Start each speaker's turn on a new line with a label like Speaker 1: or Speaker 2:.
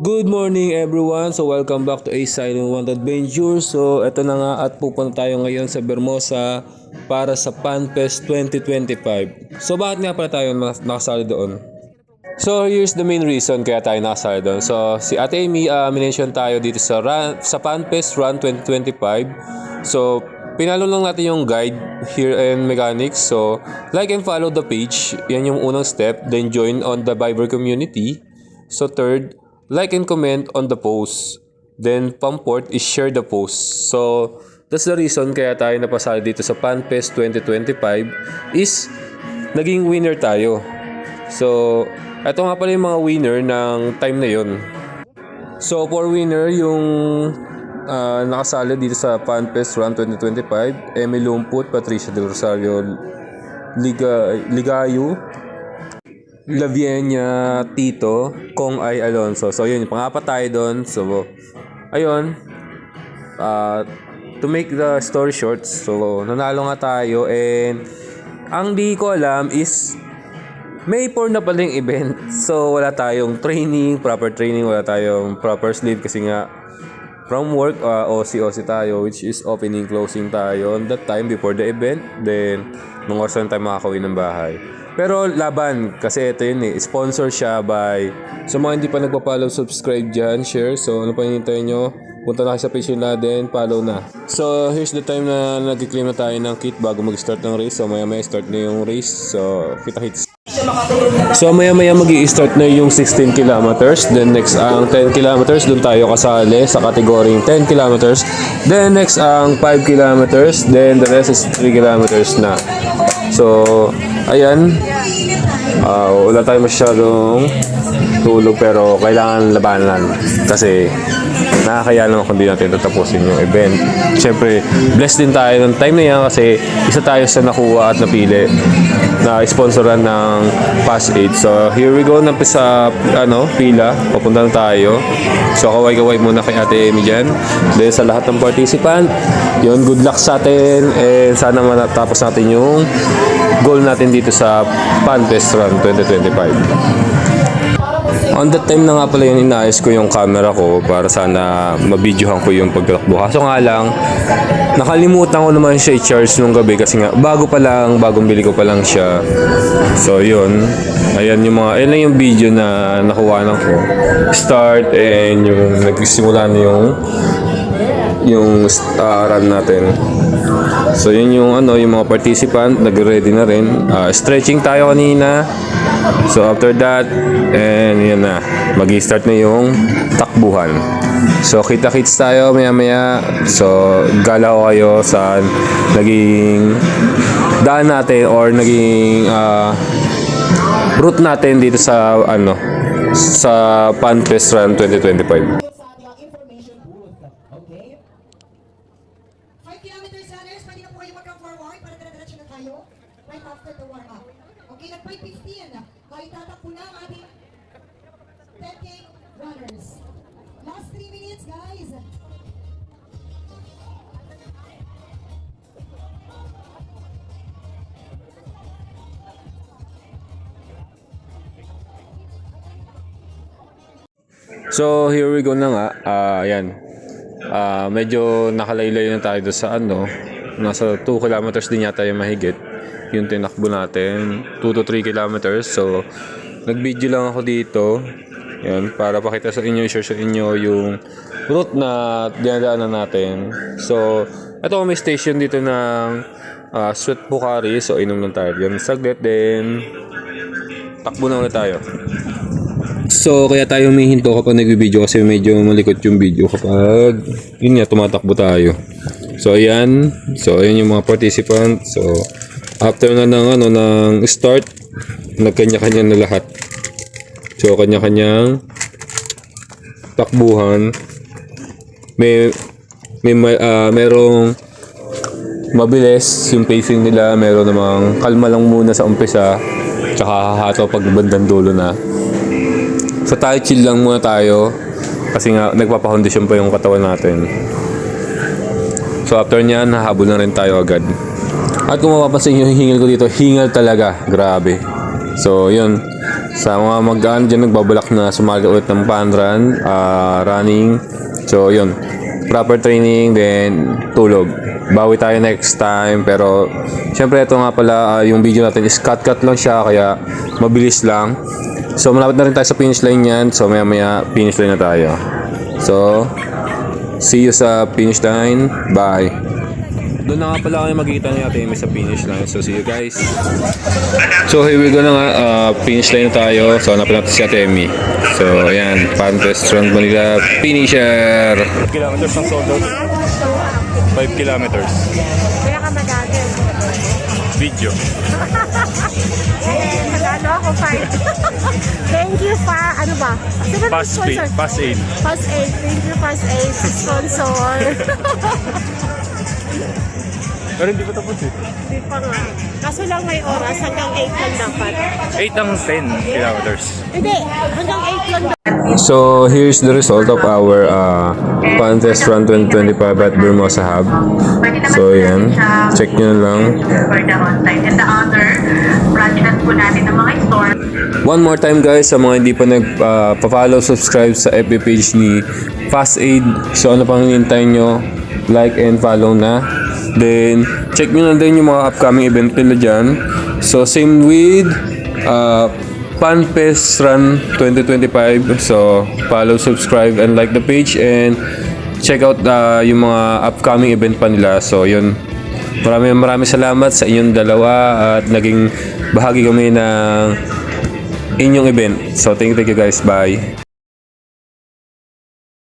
Speaker 1: Good morning everyone. So welcome back to A Silent One Adventure. So eto na nga at pupunta tayo ngayon sa Bermosa para sa FanFest 2025. So bakit nga pala tayo nakasali doon? So here's the main reason kaya tayo nakasali doon. So si Ate Amy, minention tayo dito sa FanFest Run 2025. So pinalo lang natin yung guide here and mechanics. So like and follow the page. Yan yung unang step. Then join on the Viber community. So third, like and comment on the post. Then pang-fourth is share the post. So that's the reason kaya tayo napasali dito sa FanFest 2025 is naging winner tayo. So ito nga pala yung mga winner ng time na yon. So for winner yung nakasali dito sa FanFest Run 2025, Emily Lumput, Patricia Del Rosario Ligayo, Lavienia Tito, Kong Ay Alonso. So yun, pangapat tayo doon. So ayun, to make the story short, so nanalo nga tayo, and ang di ko alam is May 4 na pala yung event. So wala tayong proper training, wala tayong proper sleep kasi nga from work, OC tayo, which is opening, closing tayo on that time before the event. Then nung oras na tayo makakauwi ng bahay. Pero laban, kasi ito yun sponsor siya by, so mga hindi pa nagpa-follow, subscribe dyan, share. So ano pa hinihintay nyo? Punta na kayo sa page natin, follow na. So here's the time na nag-claim na tayo ng kit bago mag-start ng race. So maya start na yung race. So kita hits. So maya mag-i-start na yung 16 kilometers. Then next ang 10 kilometers, doon tayo kasali sa kategoryeng 10 kilometers. Then next ang 5 kilometers. Then the rest is 3 kilometers na. So ayan, wala tayo masyadong tulog pero kailangan labanan kasi nakakaya naman kung di natin tatapusin yung event. Siyempre, blessed din tayo ng time na yan kasi isa tayo sa nakuha at napili na sponsoran ng Pass 8. So here we go na sa pila, papunta na tayo. So kaway-kaway muna kay Ate Amy dyan. Then sa lahat ng participant, yun, good luck sa atin and sana matapos natin yung goal natin dito sa FanFest Run 2025. On that time na nga pala yung inaayos ko yung camera ko para sana mabidyohan ko yung pagtakbo. Kaso nga lang, nakalimutan ko naman siya i-charge nung gabi kasi nga bagong bili ko pa lang siya. So yun, ayan lang yung video na nakuha ko. Start and yung nagsimula na yung run natin. So yun yung mga participant nag-ready na rin. Stretching tayo kanina. So after that, and yan na, magi-start na yung takbuhan. So kita-kits tayo maya. So gala ko kayo sa naging daan natin or naging route natin dito sa sa FanFest Run 2025.
Speaker 2: Right after the warm-up. Okay, nag-5:15. Ay tatakbo na ang ating 10K runners. Last 3 minutes, guys.
Speaker 1: So here we go na nga. Ayan. Medyo nakalaylay na tayo doon sa nasa 2 kilometers din yata yung mahigit yung tinakbo natin, 2 to 3 kilometers. So nag-video lang ako dito, yan, para pakita sa inyo, share sa inyo yung route na dinadaanan natin. So ito, may station dito ng Sweet Bukhari. So inom lang tayo yan saglit, then takbo na ulit tayo. So kaya tayo humihinto kapag nag-video kasi medyo malikot yung video kapag yun nga, tumatakbo tayo. So ayan, yung mga participant. So after na ng start, nagkanya-kanya na lahat. So kanya-kanyang takbuhan. Merong mabilis yung pacing nila, meron namang kalma lang muna sa umpisa, tsaka hahato pag bandang dulo na. So tayo chill lang muna tayo kasi nga nagpapakondisyon pa yung katawan natin. So after nyan, hahabol na rin tayo agad. At kung mapapansin nyo, hingal ko dito, hingal talaga, grabe. So yun, Sa mga mag-aan dyan, nagbabalak na sumali ulit ng fun run, running. So, yun. Proper training, then tulog. Bawi tayo next time. Pero, syempre, ito nga pala, yung video natin is cut-cut lang siya, kaya mabilis lang. So, malapit na rin tayo sa finish line yan. So, maya-maya, finish line na tayo. So, see you sa finish line. Bye. Doon na nga pala kayo magkikita ni Ate Amy sa finish line. So, see you guys. So, here we go na nga. Finish line na tayo. So, hanapin natin si Ate Amy. So, ayan. Fan Restaurant Manila Finisher.
Speaker 3: Kilometers ang sold out. 5 kilometers.
Speaker 4: Kaya ka magagal.
Speaker 3: Video.
Speaker 4: Nagano ako 5. Thank you pa. Ano ba? Sino ba
Speaker 3: Pass
Speaker 4: sponsor?
Speaker 3: Pass 8.
Speaker 4: Pass 8. Thank you Pass 8. Sponsor.
Speaker 3: Pero hindi pa tapos eh.
Speaker 4: Hindi pa nga. Kaso lang may oras. Hanggang 8 lang dapat.
Speaker 3: 8 ang 10 kilometers.
Speaker 4: Hindi. Hanggang 8 lang dapat.
Speaker 1: So, here's the result of our Fan Test Run 2025 at Bermosa Hub. So, ayan. Check nyo na lang.
Speaker 5: For the on-site and the other branches po natin ng mga store.
Speaker 1: One more time guys, sa mga hindi pa nagpa-follow, subscribe sa FB page ni Fast Aid. So ano pang hinihintay nyo? Like and follow na. Then, check nyo na din yung mga upcoming event nila dyan. So same with Fan Fest Run 2025. So follow, subscribe, and like the page. And check out yung mga upcoming event pa nila. So yun. Maraming salamat sa inyong dalawa at naging bahagi kami ng inyong event. So thank you guys. Bye.